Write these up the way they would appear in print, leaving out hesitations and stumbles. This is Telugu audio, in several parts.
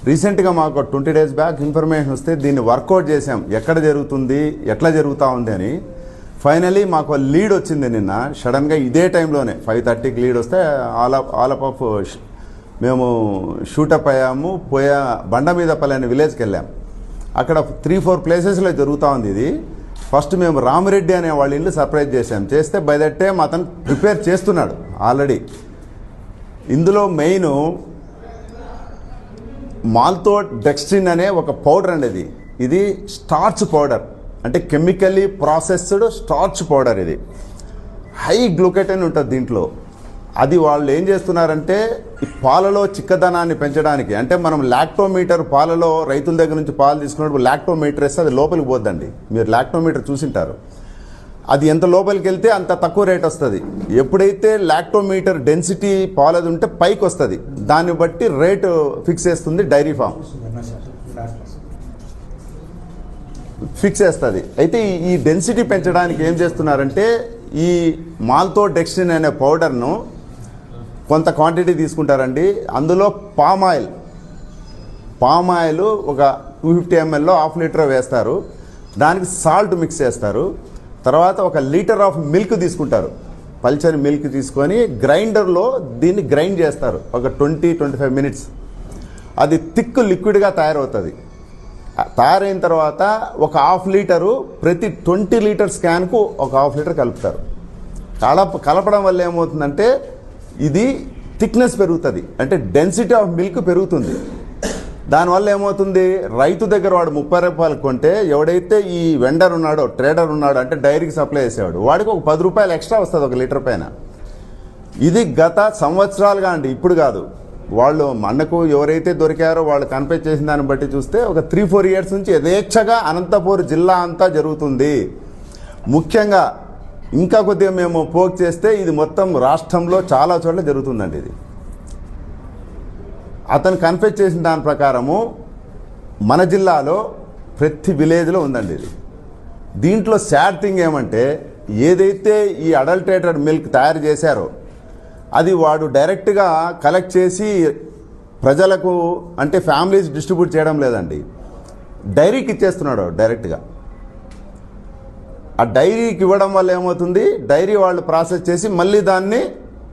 రీసెంట్గా మాకు 20 days బ్యాక్ ఇన్ఫర్మేషన్ వస్తే దీన్ని వర్కౌట్ చేసాం, ఎక్కడ జరుగుతుంది, ఎట్లా జరుగుతూ ఉంది అని. ఫైనలీ మాకు లీడ్ వచ్చింది నిన్న సడన్గా ఇదే టైంలోనే 5:30కి లీడ్ వస్తే ఆల్ ఆఫ్ మేము షూటప్ అయ్యాము. బండమీదపల్లి అనే విలేజ్కి వెళ్ళాం. అక్కడ 3-4 ప్లేసెస్లో జరుగుతూ ఉంది ఇది. ఫస్ట్ మేము రామిరెడ్డి అనే వాళ్ళ ఇల్లు సర్ప్రైజ్ చేసాం. చేస్తే బై దట్ టైం అతను ప్రిపేర్ చేస్తున్నాడు ఆల్రెడీ. ఇందులో మెయిన్ మాల్తోడెక్స్ట్రిన్ అనే ఒక పౌడర్ అండి. ఇది స్టార్చ్ పౌడర్, అంటే కెమికల్లీ ప్రాసెస్డ్ స్టార్చ్ పౌడర్. ఇది హై గ్లూకెటైన్ ఉంటుంది దీంట్లో. అది వాళ్ళు ఏం చేస్తున్నారంటే ఈ పాలలో చిక్కదనాన్ని పెంచడానికి, అంటే మనం లాక్టోమీటర్ పాలలో రైతుల దగ్గర నుంచి పాలు తీసుకున్నప్పుడు లాక్టోమీటర్ వేస్తే అది లోపలికి పోద్దండి. మీరు లాక్టోమీటర్ చూసింటారు. అది ఎంత లోపలికి వెళ్తే అంత తక్కువ రేట్ వస్తుంది. ఎప్పుడైతే లాక్టోమీటర్ డెన్సిటీ పాలది ఉంటే పైకి వస్తుంది, దాన్ని బట్టి రేటు ఫిక్స్ చేస్తుంది డైరీ ఫామ్, ఫిక్స్ చేస్తుంది. అయితే ఈ డెన్సిటీ పెంచడానికి ఏం చేస్తున్నారంటే ఈ మాల్తోడెక్స్ట్రిన్ అనే పౌడర్ను కొంత క్వాంటిటీ తీసుకుంటారండి. అందులో పామ్ ఆయిల్ ఒక 250 ml 1/2 లీటర్ వేస్తారు. దానికి సాల్ట్ మిక్స్ చేస్తారు. తర్వాత 1 లీటర్ ఆఫ్ మిల్క్ తీసుకుంటారు. పల్చని మిల్క్ తీసుకొని గ్రైండర్లో దీన్ని గ్రైండ్ చేస్తారు ఒక 20-25 minutes. అది థిక్ లిక్విడ్గా తయారవుతుంది. తయారైన తర్వాత ఒక 1/2 లీటరు ప్రతి 20 లీటర్స్ క్యాన్కు ఒక 1/2 లీటర్ కలుపుతారు. కలపడం వల్ల ఏమవుతుందంటే ఇది థిక్నెస్ పెరుగుతుంది, అంటే డెన్సిటీ ఆఫ్ మిల్క్ పెరుగుతుంది. దానివల్ల ఏమవుతుంది, రైతు దగ్గర వాడు 30 రూపాయలు కొంటే ఎవడైతే ఈ వెండర్ ఉన్నాడో, ట్రేడర్ ఉన్నాడో, అంటే డైరీకి సప్లై చేసేవాడు, వాడికి ఒక 10 రూపాయలు ఎక్స్ట్రా వస్తుంది 1 లీటర్ పైన. ఇది గత సంవత్సరాలుగా అండి, ఇప్పుడు కాదు. వాళ్ళు మనకు ఎవరైతే దొరికారో వాళ్ళు కన్ఫెస్ చేసిన దాన్ని బట్టి చూస్తే ఒక 3-4 years నుంచి యథేచ్ఛగా అనంతపూర్ జిల్లా అంతా జరుగుతుంది. ముఖ్యంగా ఇంకా కొద్దిగా మేము పోక్ చేస్తే ఇది మొత్తం రాష్ట్రంలో చాలా చోట్ల జరుగుతుందండి. ఇది అతను కన్ఫెస్ చేసిన దాని ప్రకారము మన జిల్లాలో ప్రతి విలేజ్లో ఉందండి ఇది. దీంట్లో సాడ్ థింగ్ ఏమంటే ఏదైతే ఈ అడల్టరేటెడ్ మిల్క్ తయారు చేశారో అది వాడు డైరెక్ట్గా కలెక్ట్ చేసి ప్రజలకు, అంటే ఫ్యామిలీస్ డిస్ట్రిబ్యూట్ చేయడం లేదండి, డైరీకి ఇచ్చేస్తున్నాడు డైరెక్ట్గా. ఆ డైరీకి ఇవ్వడం వల్ల ఏమవుతుంది, డైరీ వాళ్ళు ప్రాసెస్ చేసి మళ్ళీ దాన్ని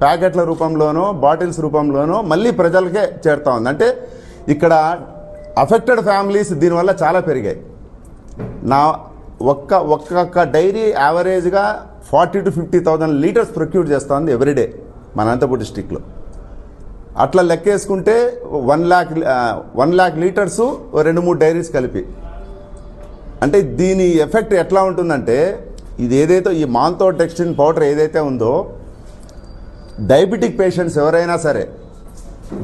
ప్యాకెట్ల రూపంలోనో బాటిల్స్ రూపంలోనో మళ్ళీ ప్రజలకే చేరుతూ ఉంది. అంటే ఇక్కడ అఫెక్టెడ్ ఫ్యామిలీస్ దీనివల్ల చాలా పెరిగాయి. ఒక్కొక్క డైరీ యావరేజ్గా 40,000-50,000 లీటర్స్ ప్రొక్యూర్ చేస్తుంది ఎవ్రీడే మన అనంతపూర్ డిస్టిక్లో. అట్లా లెక్కేసుకుంటే 1 lakh లీటర్సు 2-3 డైరీస్ కలిపి. అంటే దీని ఎఫెక్ట్ ఎట్లా ఉంటుందంటే ఇది ఏదైతే ఈ మాల్తోడెక్స్ట్రిన్ పౌడర్ ఏదైతే ఉందో, డయాబెటిక్ పేషెంట్స్ ఎవరైనా సరే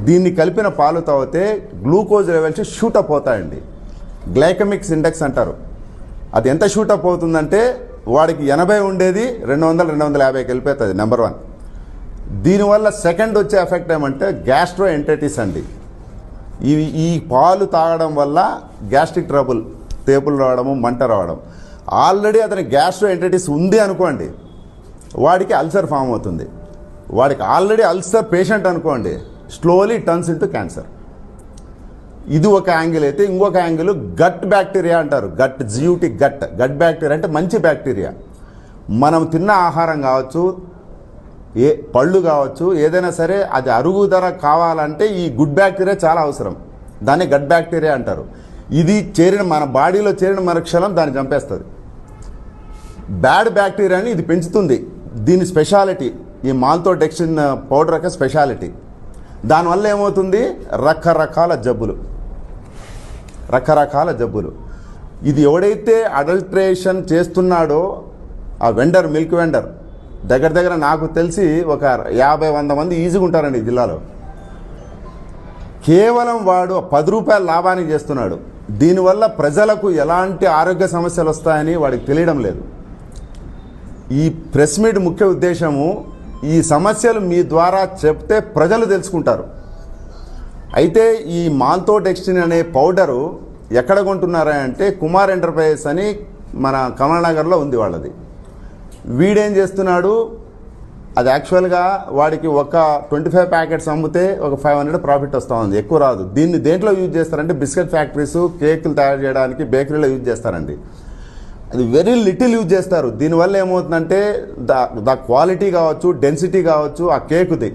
దీన్ని కలిపిన పాలు తాగితే గ్లూకోజ్ లెవెల్స్ షూటప్ అవుతాయండి. గ్లైకమిక్స్ ఇండెక్స్ అంటారు. అది ఎంత షూటప్ అవుతుందంటే వాడికి 80 ఉండేది 200-250కి వెళ్ళిపోతుంది. నెంబర్ 1. దీనివల్ల సెకండ్ వచ్చే ఎఫెక్ట్ ఏమంటే గ్యాస్ట్రో ఎంటైటిస్ అండి. ఈ పాలు తాగడం వల్ల గ్యాస్ట్రిక్ ట్రబుల్, తేపులు రావడము, మంట రావడం. ఆల్రెడీ అతనికి గ్యాస్ట్రో ఎంటైటిస్ ఉంది అనుకోండి, వాడికి అల్సర్ ఫామ్ అవుతుంది. వాడికి ఆల్రెడీ అల్సర్ పేషెంట్ అనుకోండి, స్లోలీ టర్న్స్ ఇంటూ క్యాన్సర్. ఇది ఒక యాంగిల్ అయితే, ఇంకొక యాంగిల్ గట్ బ్యాక్టీరియా అంటారు. గట్ బ్యాక్టీరియా అంటే మంచి బ్యాక్టీరియా. మనం తిన్న ఆహారం కావచ్చు, పళ్ళు కావచ్చు, ఏదైనా సరే అది అరుగుదల కావాలంటే ఈ గుడ్ బ్యాక్టీరియా చాలా అవసరం. దాన్ని గట్ బ్యాక్టీరియా అంటారు. ఇది మన బాడీలో చేరిన మరుక్షణం దాన్ని చంపేస్తుంది. బ్యాడ్ బ్యాక్టీరియాని ఇది పెంచుతుంది. దీని స్పెషాలిటీ ఈ మాల్తోడెక్స్ట్రిన్ పౌడర్ యొక్క స్పెషాలిటీ. దానివల్ల ఏమవుతుంది, రకరకాల జబ్బులు. ఇది ఎవడైతే అడల్ట్రేషన్ చేస్తున్నాడో ఆ వెండర్, మిల్క్ వెండర్, దగ్గర నాకు తెలిసి ఒక 50-100 మంది ఈజీగా ఉంటారండి ఈ జిల్లాలో. కేవలం వాడు 10 రూపాయల లాభానికి చేస్తున్నాడు. దీనివల్ల ప్రజలకు ఎలాంటి ఆరోగ్య సమస్యలు వస్తాయని వాడికి తెలియడం లేదు. ఈ ప్రెస్ మీట్ ముఖ్య ఉద్దేశము ఈ సమస్యలు మీ ద్వారా చెప్తే ప్రజలు తెలుసుకుంటారు. అయితే ఈ మాల్తోడెక్స్ట్రిన్ అనే పౌడరు ఎక్కడ కొంటున్నారా అంటే కుమార్ ఎంటర్ప్రైజెస్ అని మన కమలనగర్లో ఉంది వాళ్ళది. వీడేం చేస్తున్నాడు, అది యాక్చువల్గా వాడికి ఒక 25 ప్యాకెట్స్ అమ్మితే ఒక 500 ప్రాఫిట్ వస్తూ ఉంది, ఎక్కువ రాదు. దీన్ని దేంట్లో యూజ్ చేస్తారంటే బిస్కెట్ ఫ్యాక్టరీస్, కేకులు తయారు చేయడానికి బేకరీలో యూజ్ చేస్తారండి. అది వెరీ లిటిల్ యూజ్ చేస్తారు. దీనివల్ల ఏమవుతుందంటే ద క్వాలిటీ కావచ్చు, డెన్సిటీ కావచ్చు, ఆ కేకుది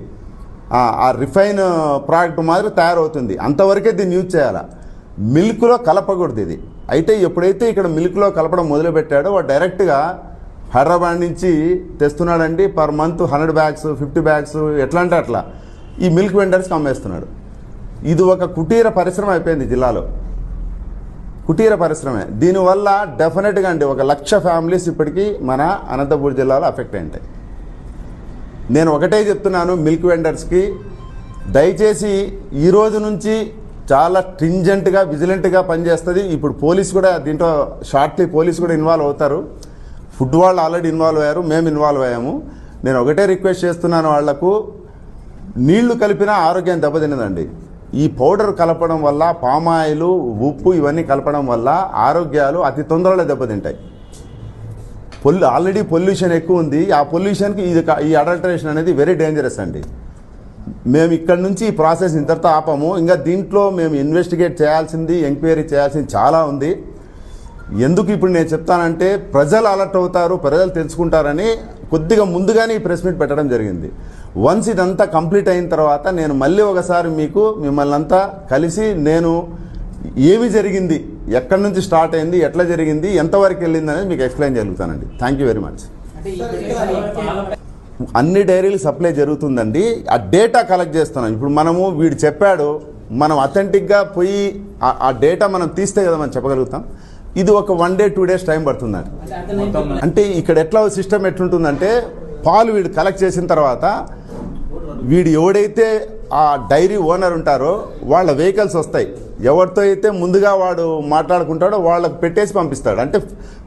ఆ రిఫైన్ ప్రోడక్ట్ మాదిరి తయారవుతుంది. అంతవరకే దీన్ని యూజ్ చేయాలి, మిల్క్లో కలపకూడదు ఇది. అయితే ఎప్పుడైతే ఇక్కడ మిల్క్లో కలపడం మొదలుపెట్టాడో వాడు డైరెక్ట్గా హైదరాబాద్ నుంచి తెస్తున్నాడండి. పర్ మంత్ 100 బ్యాగ్స్, 50 బ్యాగ్స్, ఎట్లా అంటే అట్లా ఈ మిల్క్ వెండర్స్కి అమ్మేస్తున్నాడు. ఇది ఒక కుటీర పరిశ్రమ అయిపోయింది జిల్లాలో, కుటీర పరిశ్రమే. దీనివల్ల డెఫినెట్గా అండి 1,00,000 ఫ్యామిలీస్ ఇప్పటికీ మన అనంతపూర్ జిల్లాలో అఫెక్ట్ అయింటాయి. నేను ఒకటే చెప్తున్నాను మిల్క్ వెండర్స్కి, దయచేసి ఈ రోజు నుంచి చాలా స్ట్రింజెంట్గా, విజిలెంట్గా పనిచేస్తుంది. ఇప్పుడు పోలీస్ కూడా దీంట్లో షార్ట్లీ పోలీస్ కూడా ఇన్వాల్వ్ అవుతారు. ఫుడ్ వాళ్ళు ఆల్రెడీ ఇన్వాల్వ్ అయ్యారు, మేము ఇన్వాల్వ్ అయ్యాము. నేను ఒకటే రిక్వెస్ట్ చేస్తున్నాను, వాళ్లకు నీళ్లు కలిపినా ఆరోగ్యం దెబ్బతిన్నదండి. ఈ పౌడర్ కలపడం వల్ల, పామాయిల్, ఉప్పు ఇవన్నీ కలపడం వల్ల ఆరోగ్యాలు అతి తొందరలో దెబ్బతింటాయి. ఆల్రెడీ పొల్యూషన్ ఎక్కువ ఉంది. ఆ పొల్యూషన్కి ఈ అడల్టరేషన్ అనేది వెరీ డేంజరస్ అండి. మేము ఇక్కడ నుంచి ఈ ప్రాసెస్ ఇంతటితో ఆపము. ఇంకా దీంట్లో మేము ఇన్వెస్టిగేట్ చేయాల్సింది, ఎంక్వైరీ చేయాల్సింది చాలా ఉంది. ఎందుకు ఇప్పుడు నేను చెప్తానంటే ప్రజలు అలర్ట్ అవుతారు, ప్రజలు తెలుసుకుంటారని కొద్దిగా ముందుగానే ఈ ప్రెస్ మీట్ పెట్టడం జరిగింది. వన్స్ ఇదంతా కంప్లీట్ అయిన తర్వాత నేను మళ్ళీ ఒకసారి మిమ్మల్ని అంతా కలిసి నేను ఏమి జరిగింది, ఎక్కడి నుంచి స్టార్ట్ అయింది, ఎట్లా జరిగింది, ఎంతవరకు వెళ్ళింది అనేది మీకు ఎక్స్ప్లెయిన్ జరుగుతానండి. Thank you very much. అన్ని డైరీలు సప్లై జరుగుతుందండి. ఆ డేటా కలెక్ట్ చేస్తున్నాం. ఇప్పుడు మనము వీడు చెప్పాడు, మనం అథెంటిక్గా పోయి ఆ డేటా మనం తీస్తే కదా మనం చెప్పగలుగుతాం. ఇది ఒక 1 day 2 days టైం పడుతుందండి. అంటే ఇక్కడ ఎట్లా సిస్టమ్ ఎట్లుంటుందంటే పాలు వీడు కలెక్ట్ చేసిన తర్వాత వీడు ఎవడైతే ఆ డైరీ ఓనర్ ఉంటారో వాళ్ళ వెహికల్స్ వస్తాయి. ఎవరితో అయితే ముందుగా వాడు మాట్లాడుకుంటాడో వాళ్ళకు పెట్టేసి పంపిస్తాడు. అంటే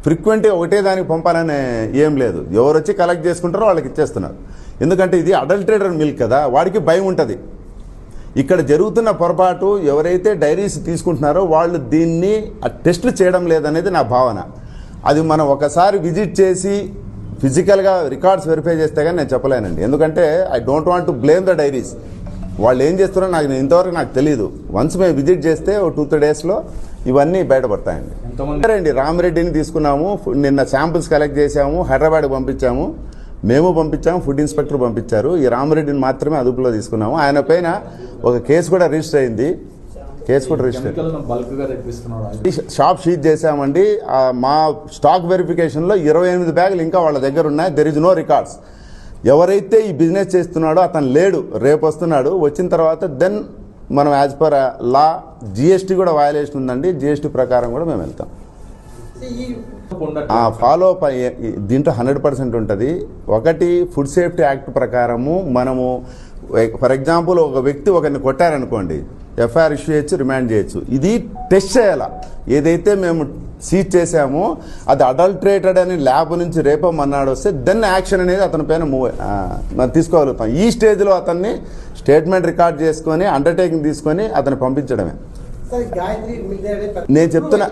ఫ్రీక్వెంట్గా ఒకటే దానికి పంపాలనే ఏం లేదు. ఎవరు వచ్చి కలెక్ట్ చేసుకుంటారో వాళ్ళకి ఇచ్చేస్తున్నారు. ఎందుకంటే ఇది అడల్టరేటెడ్ మిల్క్ కదా, వాడికి భయం ఉంటుంది. ఇక్కడ జరుగుతున్న పొరపాటు, ఎవరైతే డైరీస్ తీసుకుంటున్నారో వాళ్ళు దీన్ని టెస్టులు చేయడం లేదనేది నా భావన. అది మనం ఒకసారి విజిట్ చేసి ఫిజికల్గా రికార్డ్స్ వెరిఫై చేస్తే కానీ నేను చెప్పలేనండి. ఎందుకంటే I don't want to blame the diaries. వాళ్ళు ఏం చేస్తున్నారో ఇంతవరకు నాకు తెలియదు. వన్స్ మేము విజిట్ చేస్తే 2-3 daysలో ఇవన్నీ బయటపడతాయండి. అండి రామిరెడ్డిని తీసుకున్నాము, నిన్న శాంపుల్స్ కలెక్ట్ చేసాము, హైదరాబాద్కి పంపించాము, మేము పంపించాము, ఫుడ్ ఇన్స్పెక్టర్ పంపించారు. ఈ రామిరెడ్డిని మాత్రమే అదుపులో తీసుకున్నాము. ఆయన పైన ఒక కేసు కూడా రిజిస్టర్ అయింది. షాప్ షీజ్ చేసామండి. మా స్టాక్ వెరిఫికేషన్లో 28 బ్యాగులు ఇంకా వాళ్ళ దగ్గర ఉన్నాయి. There is no records. ఎవరైతే ఈ బిజినెస్ చేస్తున్నాడో అతను లేడు, రేపు వస్తున్నాడు. వచ్చిన తర్వాత దెన్ మనం యాజ్ పర్ లా జిఎస్టీ కూడా వయలేషన్ ఉందండి. జిఎస్టీ ప్రకారం కూడా మేము వెళ్తాం. ఫాలో అప్ దీంట్లో 100% ఉంటుంది. ఒకటి ఫుడ్ సేఫ్టీ యాక్ట్ ప్రకారము మనము ఫర్ ఎగ్జాంపుల్ ఒక వ్యక్తి ఒకరిని కొట్టారనుకోండి, ఎఫ్ఐఆర్ ఇష్యూ చేయొచ్చు, రిమాండ్ చేయొచ్చు. ఇది టెస్ట్ చేయాలా. ఏదైతే మేము సీజ్ చేసామో అది అడల్టరేటెడ్ అని ల్యాబ్ నుంచి రేపో మన్నాడు వస్తే దెన్ యాక్షన్ అనేది అతని పైన మనం తీసుకోగలుగుతాం. ఈ స్టేజ్లో అతన్ని స్టేట్మెంట్ రికార్డ్ చేసుకొని అండర్టేకింగ్ తీసుకొని అతను పంపించడమే. నేను చెప్తున్నా,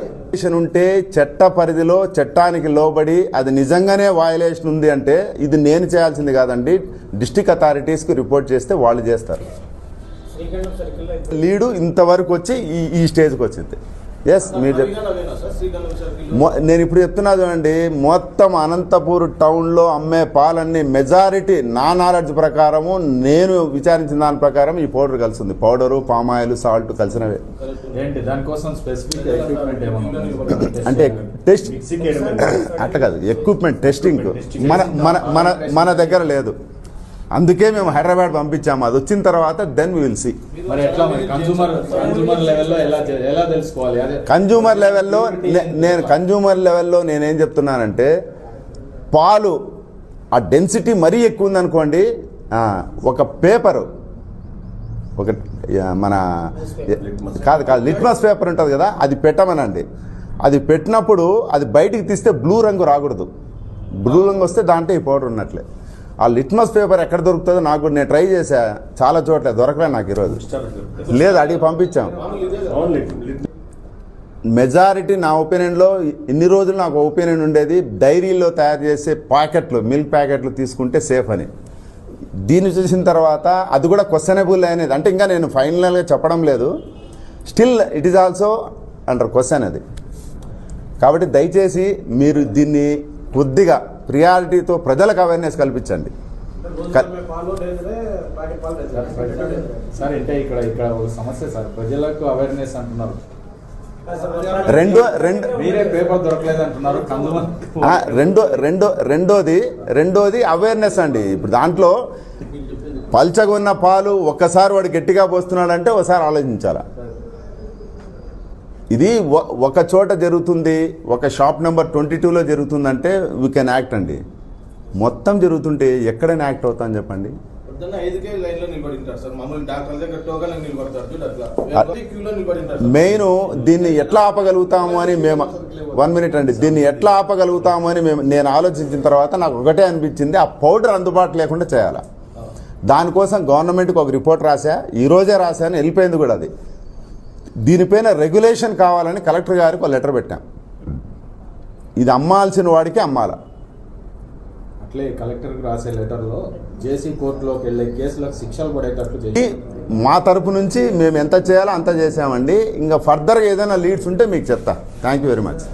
ఉంటే చట్ట పరిధిలో చట్టానికి లోబడి అది నిజంగానే వయలేషన్ ఉంది అంటే ఇది నేను చేయాల్సింది కాదండి. డిస్ట్రిక్ట్ అథారిటీస్కి రిపోర్ట్ చేస్తే వాళ్ళు చేస్తారు. లీడు ఇంతవరకు వచ్చి ఈ స్టేజ్కి వచ్చింది. ఎస్, మీరు నేను ఇప్పుడు చెప్తున్నది అండి, మొత్తం అనంతపూర్ టౌన్లో అమ్మే పాలన్నీ మెజారిటీ నా నాలెడ్జ్ ప్రకారము, నేను విచారించిన దాని ప్రకారం ఈ పౌడర్ కలిసింది. పౌడరు, పామాయిల్, సాల్ట్ కలిసినవే. అంటే టెస్ట్ అట్లా కాదు, ఎక్విప్మెంట్ టెస్టింగ్ మన దగ్గర లేదు. అందుకే మేము హైదరాబాద్ పంపించాము. అది వచ్చిన తర్వాత then we will see. Consumer లెవెల్లో నేనేం చెప్తున్నానంటే, పాలు ఆ డెన్సిటీ మరీ ఎక్కువ ఉందనుకోండి, ఒక పేపరు, ఒక మన కాదు లిట్మస్ పేపర్ ఉంటుంది కదా, అది పెట్టమనండి. అది పెట్టినప్పుడు అది బయటికి తీస్తే బ్లూ రంగు రాకూడదు. బ్లూ రంగు వస్తే దాంట్లో ఈ పౌడర్ ఉన్నట్లే. ఆ లిట్మస్ పేపర్ ఎక్కడ దొరుకుతుందో నాకు నేను ట్రై చేశా, చాలా చోట్ల దొరకలే నాకు ఈరోజు. లేదు, అడిగి పంపించాం. మెజారిటీ నా ఒపీనియన్లో ఇన్ని రోజులు నాకు ఒపీనియన్ ఉండేది, డైరీలో తయారు చేసే ప్యాకెట్లు, మిల్క్ ప్యాకెట్లు తీసుకుంటే సేఫ్ అని. దీన్ని చూసిన తర్వాత అది కూడా క్వశ్చనబుల్ అనేది, అంటే ఇంకా నేను ఫైనల్గా చెప్పడం లేదు, still it is also under question అది. కాబట్టి దయచేసి మీరు దీన్ని కొద్దిగా ప్రియారిటీతో ప్రజలకు అవేర్నెస్ కల్పించండి. సార్ అంటే ఇక్కడ ఒక సమస్య సార్, ప్రజలకు అవేర్నెస్ అంటున్నారు, మీరే పేపర్ దొరకలేదు అంటున్నారు. రెండోది అవేర్నెస్ అండి. ఇప్పుడు దాంట్లో పల్చగా ఉన్న పాలు ఒక్కసారి వాడు గట్టిగా పోస్తున్నాడంటే ఒకసారి ఆలోచించాలా. ఇది ఒక చోట జరుగుతుంది, ఒక షాప్ నెంబర్ 22లో జరుగుతుందంటే వీ కెన్ యాక్ట్ అండి. మొత్తం జరుగుతుంటే ఎక్కడైనా యాక్ట్ అవుతాను చెప్పండి. మెయిన్ దీన్ని ఎట్లా ఆపగలుగుతాము అని మేము 1 మినిట్ అండి, దీన్ని ఎట్లా ఆపగలుగుతాము అని నేను ఆలోచించిన తర్వాత నాకు ఒకటే అనిపించింది, ఆ పౌడర్ అందుబాటు లేకుండా చేయాలి. దానికోసం గవర్నమెంట్కి ఒక రిపోర్ట్ రాశా, ఈరోజే రాశాను, వెళ్ళిపోయింది కూడా అది. దీనిపైన రెగ్యులేషన్ కావాలని కలెక్టర్ గారికి ఒక లెటర్ పెట్టాం. ఇది అమ్మాల్సిన వాడికి అమ్మాల. అట్లే కలెక్టర్కి రాసే లెటర్లో జేసీ కోర్టులోకి వెళ్ళే కేసులకు శిక్షలు పడేటట్లు మా తరపు నుంచి మేము ఎంత చేయాలో అంత చేసామండి. ఇంకా ఫర్దర్గా ఏదైనా లీడ్స్ ఉంటే మీకు చెప్తా. Thank you very much.